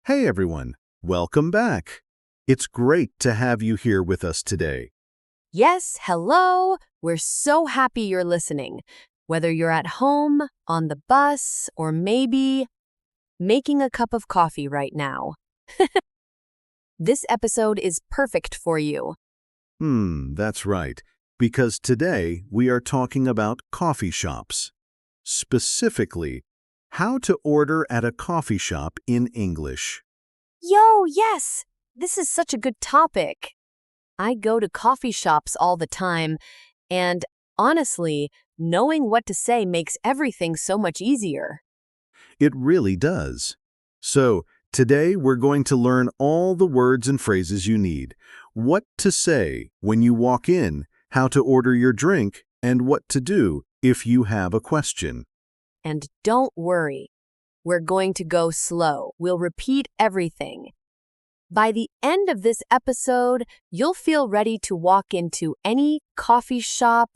Hey everyone, welcome back. It's great to have you here with us today. Yes, hello. We're so happy you're listening. Whether you're at home, on the bus, or maybe making a cup of coffee right now. This episode is perfect for you. That's right, because today we are talking about coffee shops. Specifically, how to order at a coffee shop in English. Yo, yes, this is such a good topic. I go to coffee shops all the time, and honestly, knowing what to say makes everything so much easier. It really does. So, today we're going to learn all the words and phrases you need, what to say when you walk in, how to order your drink, and what to do if you have a question. And don't worry, we're going to go slow. We'll repeat everything. By the end of this episode, you'll feel ready to walk into any coffee shop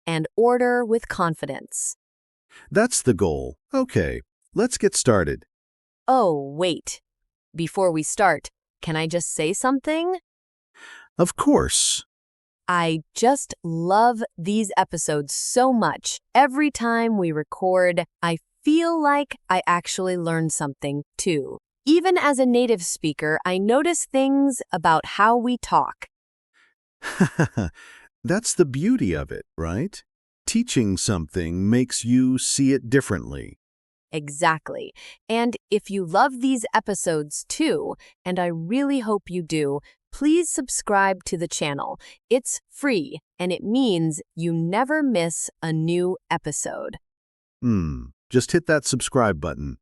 and order with confidence. That's the goal. Okay, let's get started. Oh, wait. Before we start, can I just say something? Of course. I just love these episodes so much. Every time we record, I feel like I actually learn something too. Even as a native speaker, I notice things about how we talk. That's the beauty of it, right? Teaching something makes you see it differently. Exactly. And if you love these episodes too, and I really hope you do, please subscribe to the channel. It's free, and it means you never miss a new episode. Just hit that subscribe button.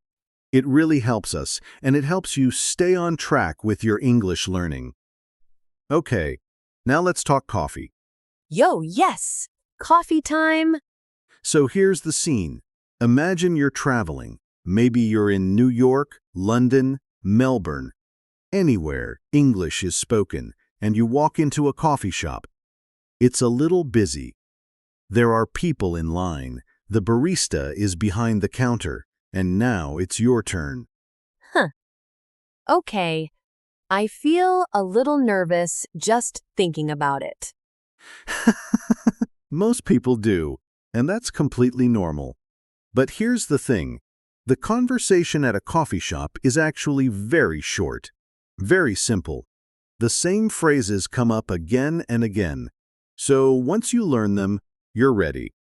It really helps us, and it helps you stay on track with your English learning. Okay, now let's talk coffee. Yo, yes! Coffee time! So here's the scene. Imagine you're traveling. Maybe you're in New York, London, Melbourne. Anywhere English is spoken, and you walk into a coffee shop. It's a little busy. There are people in line. The barista is behind the counter, and now it's your turn. Okay, I feel a little nervous just thinking about it. Most people do, and that's completely normal. But here's the thing. The conversation at a coffee shop is actually very short, very simple. The same phrases come up again and again. So once you learn them, you're ready.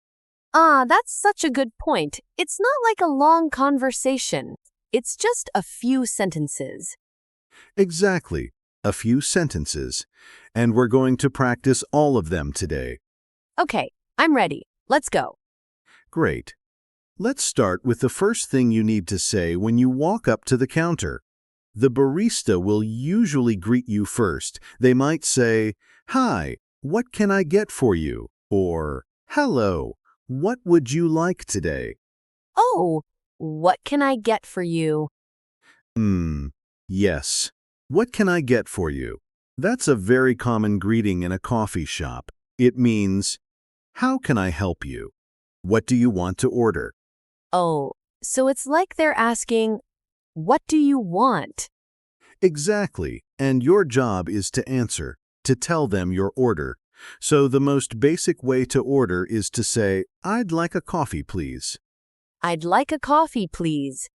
That's such a good point. It's not like a long conversation. It's just a few sentences. Exactly. A few sentences. And we're going to practice all of them today. Okay, I'm ready. Let's go. Great. Let's start with the first thing you need to say when you walk up to the counter. The barista will usually greet you first. They might say, "Hi, what can I get for you?" Or, "Hello, what would you like today?" Oh, what can I get for you? Yes. What can I get for you? That's a very common greeting in a coffee shop. It means, how can I help you? What do you want to order? Oh, so it's like they're asking, what do you want? Exactly. And your job is to answer, to tell them your order. So the most basic way to order is to say, "I'd like a coffee, please." I'd like a coffee, please.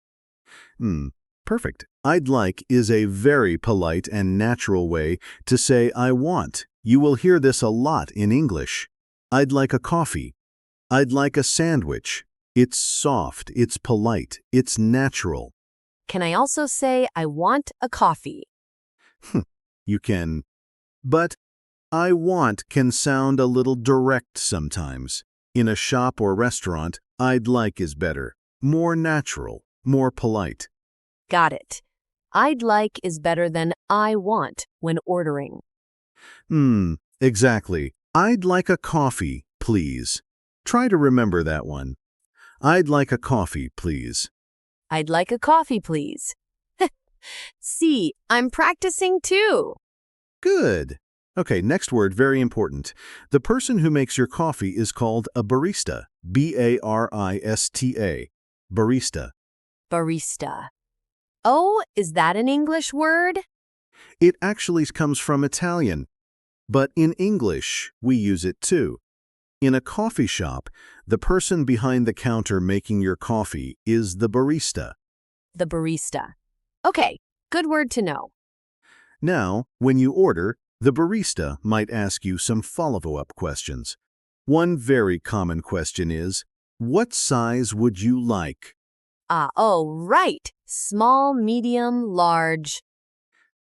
Perfect. "I'd like" is a very polite and natural way to say "I want." You will hear this a lot in English. "I'd like a coffee." "I'd like a sandwich." It's soft, it's polite, it's natural. Can I also say I want a coffee? You can. But "I want" can sound a little direct sometimes. In a shop or restaurant, "I'd like" is better, more natural, more polite. Got it. I'd like is better than I want when ordering. Exactly. "I'd like a coffee, please." Try to remember that one. "I'd like a coffee, please." I'd like a coffee, please. See, I'm practicing too. Good. Okay, next word, very important. The person who makes your coffee is called a barista. B-A-R-I-S-T-A. Barista. Barista. Oh, is that an English word? It actually comes from Italian, but in English, we use it too. In a coffee shop, the person behind the counter making your coffee is the barista. The barista. Okay, good word to know. Now, when you order, the barista might ask you some follow-up questions. One very common question is, what size would you like? Oh, right. Small, medium, large.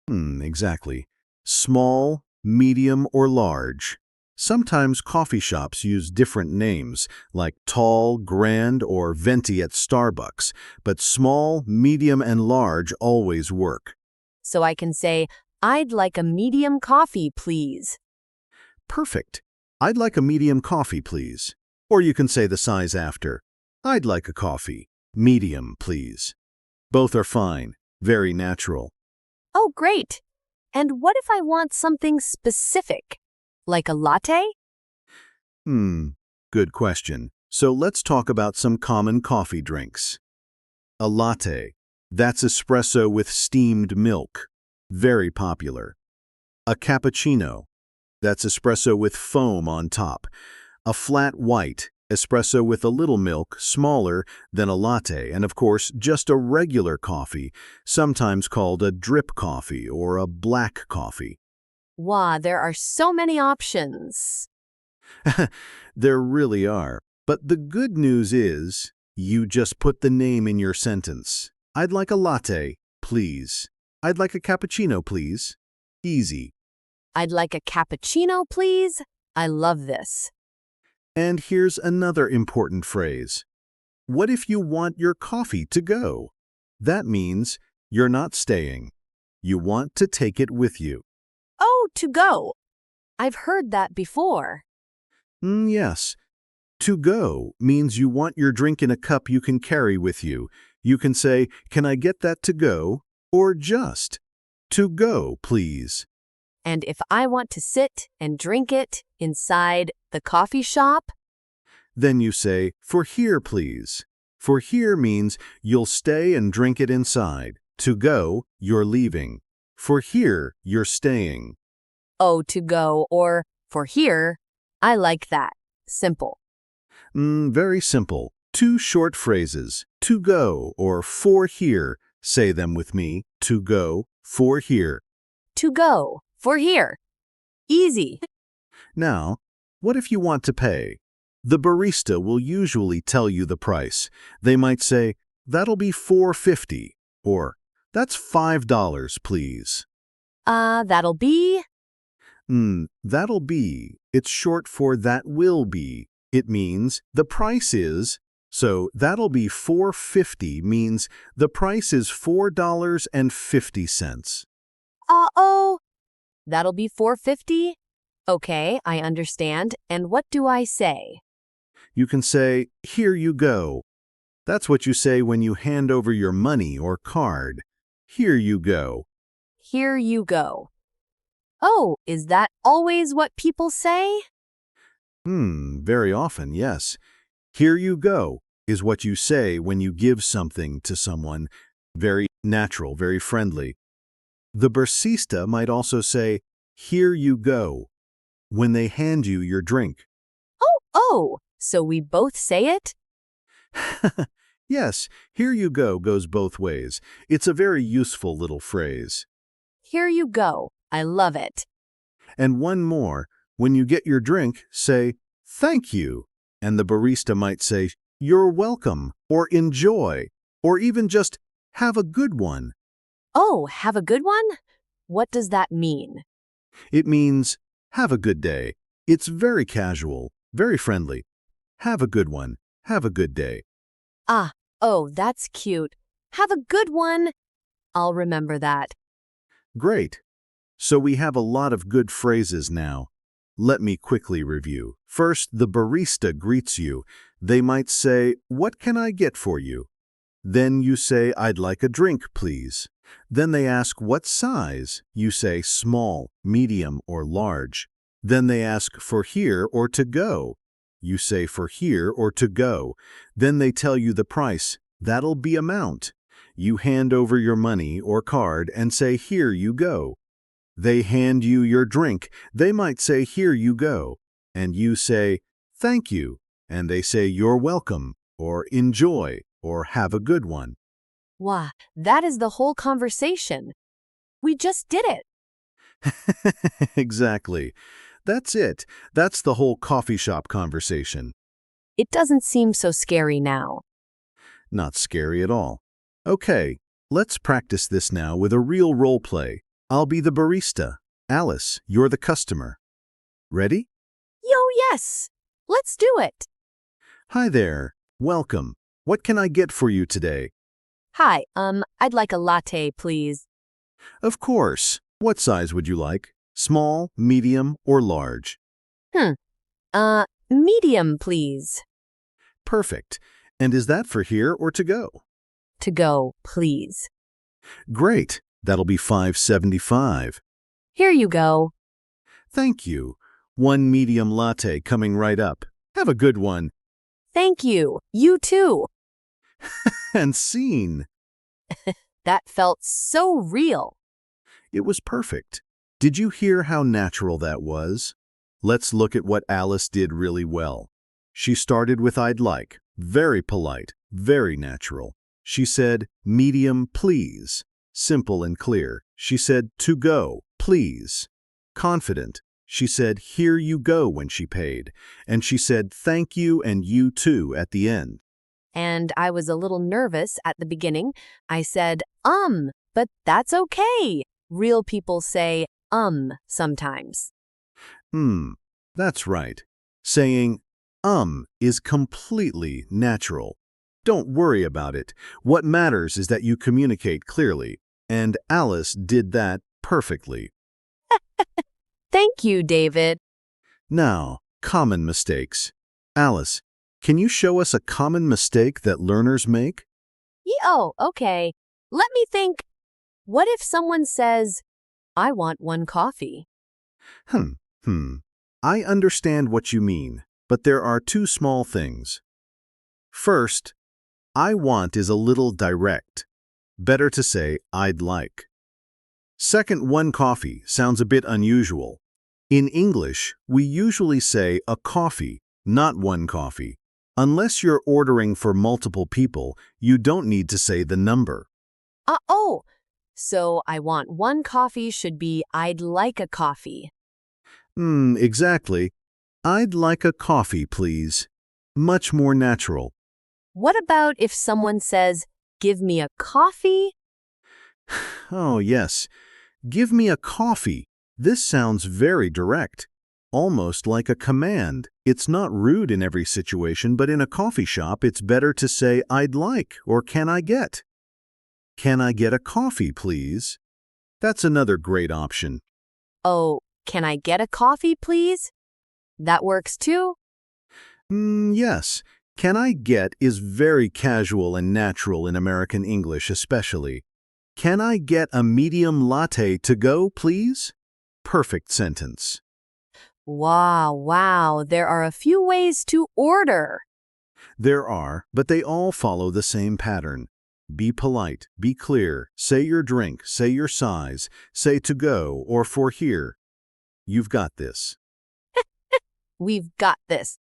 Exactly. Small, medium, or large. Sometimes coffee shops use different names, like tall, grand, or venti at Starbucks, but small, medium, and large always work. So I can say, I'd like a medium coffee, please. Perfect. I'd like a medium coffee, please. Or you can say the size after. I'd like a coffee. Medium, please. Both are fine. Very natural. Oh, great. And what if I want something specific? Like a latte? Good question. So let's talk about some common coffee drinks. A latte. That's espresso with steamed milk. Very popular. A cappuccino. That's espresso with foam on top. A flat white. Espresso with a little milk, smaller than a latte, and of course, just a regular coffee, sometimes called a drip coffee or a black coffee. Wow, there are so many options. There really are. But the good news is, you just put the name in your sentence. I'd like a latte, please. I'd like a cappuccino, please. Easy. I'd like a cappuccino, please. I love this. And here's another important phrase. What if you want your coffee to go? That means you're not staying. You want to take it with you. Oh, to go. I've heard that before. Yes. To go means you want your drink in a cup you can carry with you. You can say, "Can I get that to go?" Or just, "To go, please." And if I want to sit and drink it inside the coffee shop? Then you say, "For here, please." For here means you'll stay and drink it inside. To go, you're leaving. For here, you're staying. Oh, to go, or for here. I like that. Simple. Very simple. Two short phrases. To go or for here. Say them with me. To go, for here. To go, for here. Easy. Now, what if you want to pay? The barista will usually tell you the price. They might say, "That'll be $4.50, or "That's $5, please." That'll be. That'll be. It's short for that will be. It means the price is. So that'll be $4.50 means the price is $4.50. Uh-oh. That'll be $4.50? Okay, I understand. And what do I say? You can say, "Here you go." That's what you say when you hand over your money or card. Here you go. Here you go. Oh, is that always what people say? Very often, yes. Here you go is what you say when you give something to someone. Very natural, very friendly. The barista might also say, "Here you go," when they hand you your drink. Oh, so we both say it? Yes, "here you go" goes both ways. It's a very useful little phrase. Here you go. I love it. And one more, when you get your drink, say, "Thank you." And the barista might say, "You're welcome," or "Enjoy," or even just, "Have a good one." Oh, have a good one? What does that mean? It means, "Have a good day." It's very casual, very friendly. Have a good one. Have a good day. Oh, that's cute. Have a good one. I'll remember that. Great. So we have a lot of good phrases now. Let me quickly review. First, the barista greets you. They might say, "What can I get for you?" Then you say, "I'd like a drink, please." Then they ask, "What size?" You say, "Small, medium, or large." Then they ask, "For here or to go?" You say, "For here or to go." Then they tell you the price. That'll be amount. You hand over your money or card and say, "Here you go." They hand you your drink. They might say, "Here you go." And you say, "Thank you." And they say, "You're welcome," or "Enjoy," or "Have a good one." Wow, that is the whole conversation. We just did it. Exactly. That's it. That's the whole coffee shop conversation. It doesn't seem so scary now. Not scary at all. Okay, let's practice this now with a real role play. I'll be the barista. Alice, you're the customer. Ready? Yo, yes. Let's do it. Hi there. Welcome. What can I get for you today? Hi, I'd like a latte, please. Of course. What size would you like? Small, medium, or large? Medium, please. Perfect. And is that for here or to go? To go, please. Great. That'll be $5.75. Here you go. Thank you. One medium latte coming right up. Have a good one. Thank you. You too. And scene. That felt so real. It was perfect. Did you hear how natural that was? Let's look at what Alice did really well. She started with "I'd like." Very polite, very natural. She said, "Medium, please." Simple and clear. She said, "To go, please." Confident. She said, "Here you go," when she paid. And she said, "Thank you and you too" at the end. And I was a little nervous at the beginning. I said, but that's okay. Real people say, sometimes. That's right. Saying, is completely natural. Don't worry about it. What matters is that you communicate clearly. And Alice did that perfectly. Thank you, David. Now, common mistakes. Alice, can you show us a common mistake that learners make? Oh, okay. Let me think. What if someone says, I want one coffee? I understand what you mean, but there are two small things. First, "I want" is a little direct. Better to say, "I'd like." Second, "one coffee" sounds a bit unusual. In English, we usually say a coffee, not one coffee. Unless you're ordering for multiple people, you don't need to say the number. So I want one coffee should be I'd like a coffee. Exactly. "I'd like a coffee, please." Much more natural. What about if someone says, give me a coffee? Oh, yes. "Give me a coffee." This sounds very direct. Almost like a command. It's not rude in every situation, but in a coffee shop, it's better to say, "I'd like," or "Can I get?" "Can I get a coffee, please?" That's another great option. Oh, can I get a coffee, please? That works too. Yes. "Can I get" is very casual and natural in American English especially. "Can I get a medium latte to go, please?" Perfect sentence. Wow, there are a few ways to order. There are, but they all follow the same pattern. Be polite, be clear, say your drink, say your size, say "to go" or "for here." You've got this. We've got this.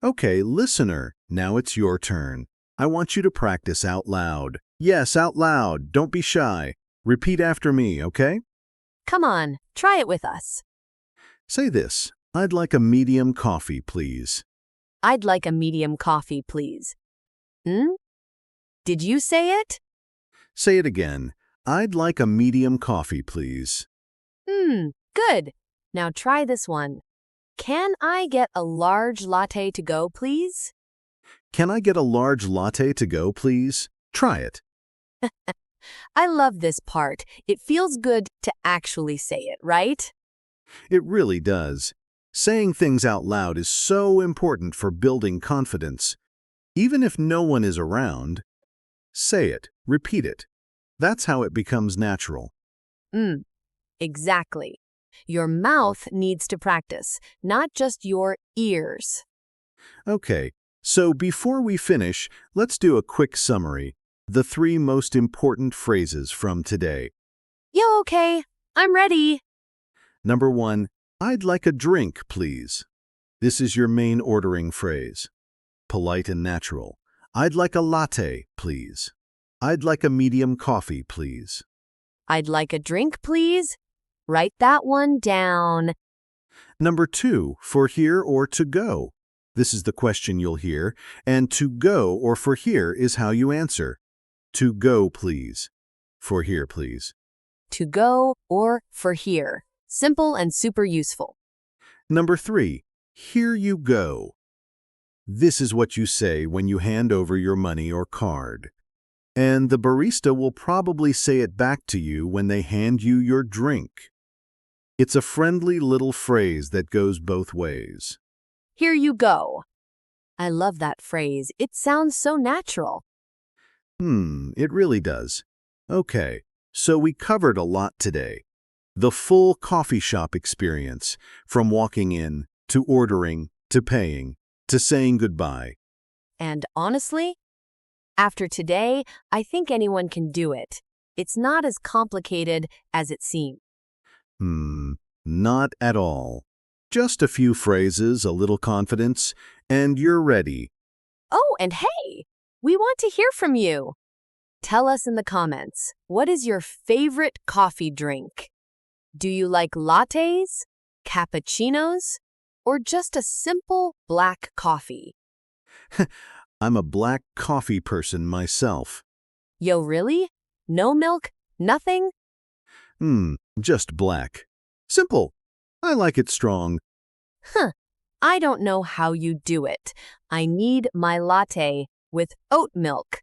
Okay, listener, now it's your turn. I want you to practice out loud. Yes, out loud. Don't be shy. Repeat after me, okay? Come on, try it with us. Say this: "I'd like a medium coffee, please." I'd like a medium coffee, please. Did you say it? Say it again. "I'd like a medium coffee, please." Good. Now try this one. Can I get a large latte to go, please? "Can I get a large latte to go, please?" Try it. I love this part. It feels good to actually say it, right? It really does. Saying things out loud is so important for building confidence. Even if no one is around, say it, repeat it. That's how it becomes natural. Exactly. Your mouth needs to practice, not just your ears. Okay, so before we finish, let's do a quick summary. the 3 most important phrases from today. Yo, okay. I'm ready. Number 1, I'd like a drink, please. This is your main ordering phrase. Polite and natural. I'd like a latte, please. I'd like a medium coffee, please. I'd like a drink, please. Write that one down. Number 2, for here or to go. This is the question you'll hear, and to go or for here is how you answer. To go, please. For here, please. To go or for here. Simple and super useful. Number 3, here you go. This is what you say when you hand over your money or card. And the barista will probably say it back to you when they hand you your drink. It's a friendly little phrase that goes both ways. Here you go. I love that phrase. It sounds so natural. It really does. Okay, so we covered a lot today. The full coffee shop experience, from walking in, to ordering, to paying, to saying goodbye. And honestly, after today, I think anyone can do it. It's not as complicated as it seems. Not at all. Just a few phrases, a little confidence, and you're ready. Oh, and hey, we want to hear from you. Tell us in the comments, what is your favorite coffee drink? Do you like lattes, cappuccinos, or just a simple black coffee? I'm a black coffee person myself. Yo, really? No milk? Nothing? Just black. Simple. I like it strong. I don't know how you do it. I need my latte with oat milk.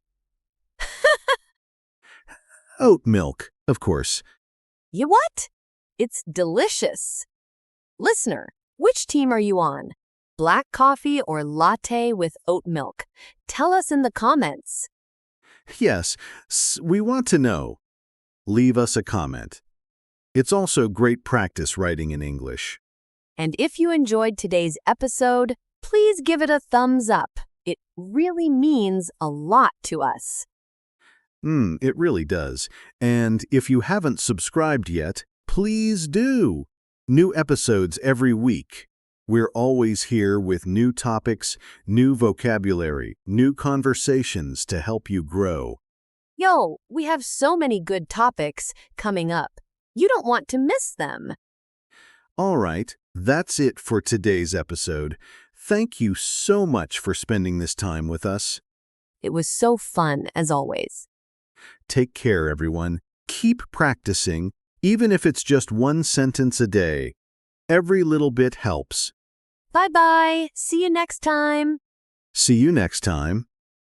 Oat milk, of course. You what? It's delicious. Listener, which team are you on? Black coffee or latte with oat milk? Tell us in the comments. Yes, we want to know. Leave us a comment. It's also great practice writing in English. And if you enjoyed today's episode, please give it a thumbs up. It really means a lot to us. It really does. And if you haven't subscribed yet, please do. New episodes every week. We're always here with new topics, new vocabulary, new conversations to help you grow. Yo, we have so many good topics coming up. You don't want to miss them. All right, that's it for today's episode. Thank you so much for spending this time with us. It was so fun, as always. Take care, everyone. Keep practicing, even if it's just one sentence a day. Every little bit helps. Bye-bye. See you next time. See you next time.